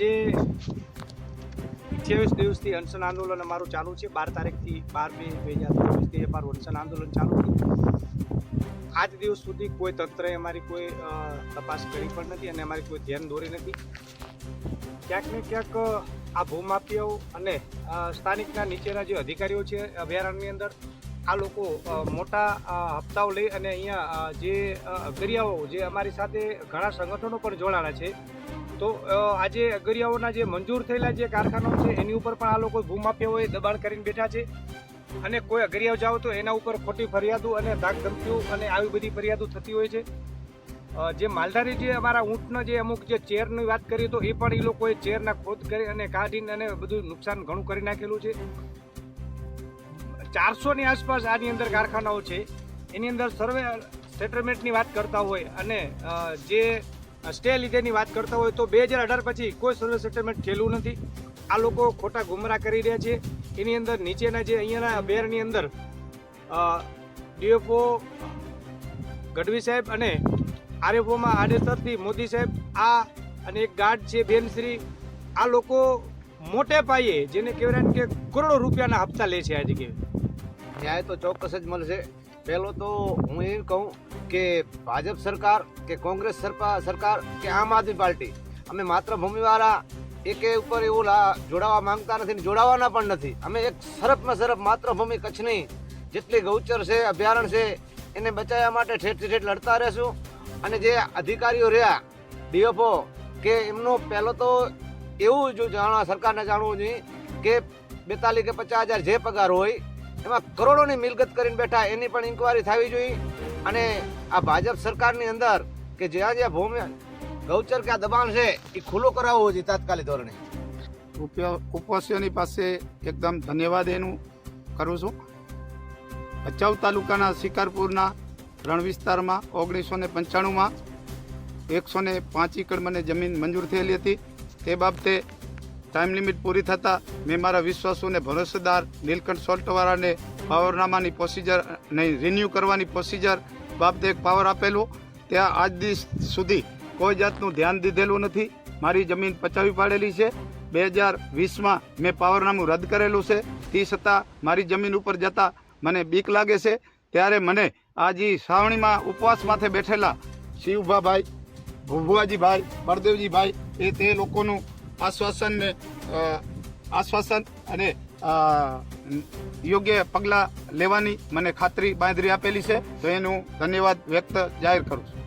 આજે 28 દિવસથી અનશન આંદોલન અમારું ચાલુ છે। 12 તારીખથી 12/2/2023 અમારું અનશન આંદોલન ચાલુ છે। આજ દિવસ સુધી કોઈ તંત્રએ અમારી કોઈ તપાસ કરી પણ નથી અને અમારી કોઈ ધ્યાન દોરી નથી। ક્યાંક ને ક્યાંક આ ભૂમાફિયાઓ અને સ્થાનિકના નીચેના જે અધિકારીઓ છે અભયારણ્યની અંદર આ લોકો મોટા હપ્તાઓ લઈ અને અહીંયા જે અગરિયાઓ જે અમારી સાથે ઘણા સંગઠનો પણ જોડાણા છે, તો આજે અગરિયાઓના જે મંજૂર થયેલા જે કારખાનાઓ છે એની ઉપર પણ આ લોકો ભૂમાફિયાઓએ દબાણ કરીને બેઠા છે અને કોઈ અગરિયાઓ જાઓ તો એના ઉપર ખોટી ફરિયાદો અને ધાક ધમકીઓ અને આવી બધી ફરિયાદો થતી હોય છે। જે માલધારી જે અમારા ઊંટના જે અમુક જે ચેરની વાત કરીએ તો એ પણ એ લોકોએ ચેરના ખોદ કરી અને કાઢીને અને બધું નુકસાન ઘણું કરી નાખેલું છે। 400ની આસપાસ આની અંદર કારખાનાઓ છે, એની અંદર સર્વે સેટલમેન્ટની વાત કરતા હોય અને જે સ્ટે લીધેની વાત કરતા હોય તો 2018 પછી કોઈ સર્વે સેટલમેન્ટ થયેલું નથી। આ લોકો ખોટા ગુમરાહ કરી રહ્યા છે। એની અંદર નીચેના જે અહીંયાના અભયારણ્યની અંદર ડીએફઓ ગઢવી સાહેબ અને આરએફઓમાં આડેસરથી મોદી સાહેબ આ અને એક ગાર્ડ છે બેનશ્રી, આ લોકો મોટે પાયે જેને કહેવાય કે કરોડો રૂપિયાના હપ્તા લે છે। આ જગ્યાએ ન્યાય તો ચોક્કસ જ મળશે। પહેલો તો હું એ કહું કે ભાજપ સરકાર કે કોંગ્રેસ સરકાર કે આમ આદમી પાર્ટી, અમે માત્ર ભૂમિવાળા એકે ઉપર એવું જોડાવા માંગતા નથી ને જોડાવાના પણ નથી। અમે એક સરફમાં સરફ માત્ર ભૂમિ કચ્છની જેટલી ગૌચર છે, અભયારણ્ય છે, એને બચાવવા માટે ઠેઠ ઠેઠ લડતા રહેશું। અને જે અધિકારીઓ રહ્યા ડીએફઓ કે એમનો પહેલો તો એવું જો સરકારને જાણવું જોઈએ કે 42 કે 50,000 જે પગાર હોય એમાં કરોડોની મિલકત કરીને બેઠા, એની પણ ઇન્કવાયરી થવી જોઈએ। અને આ ભાજપ સરકારની અંદર કે જ્યાં જ્યાં ભૂમિ ગૌચર કે આ દબાણ છે એ ખુલ્લો કરાવવો જોઈએ તાત્કાલિક ધોરણે। ઉપવાસીઓની પાસે એકદમ ધન્યવાદ એનું કરું છું। ભચાઉ તાલુકાના શિકારપુરના રણ વિસ્તારમાં 1995માં 105 એકડ મને જમીન મંજૂર થયેલી હતી। તે બાબતે ટાઈમ લિમિટ પૂરી થતાં મેં મારા વિશ્વાસોને ભરોસેદાર નીલકંઠ સોલ્ટવાળાને પાવરનામાની પ્રોસિજર નહીં રિન્યૂ કરવાની પ્રોસિજર બાબતે એક પાવર આપેલો। ત્યાં આજ દિવસ સુધી કોઈ જાતનું ધ્યાન દીધેલું નથી। મારી જમીન પચાવી પાડેલી છે। 2020માં મેં પાવરનામું રદ કરેલું છે। તે છતાં મારી જમીન ઉપર જતાં મને બીક લાગે છે। ત્યારે મને આજે સાવણીમાં ઉપવાસ માથે બેઠેલા શિવભાભાઈ, ભુવાજીભાઈ, બળદેવજીભાઈ એ તે લોકોનું આશ્વાસન અને યોગ્ય પગલાં લેવાની મને ખાતરી બાંધરી આપેલી છે, તો એનું ધન્યવાદ વ્યક્ત જાહેર કરું છું।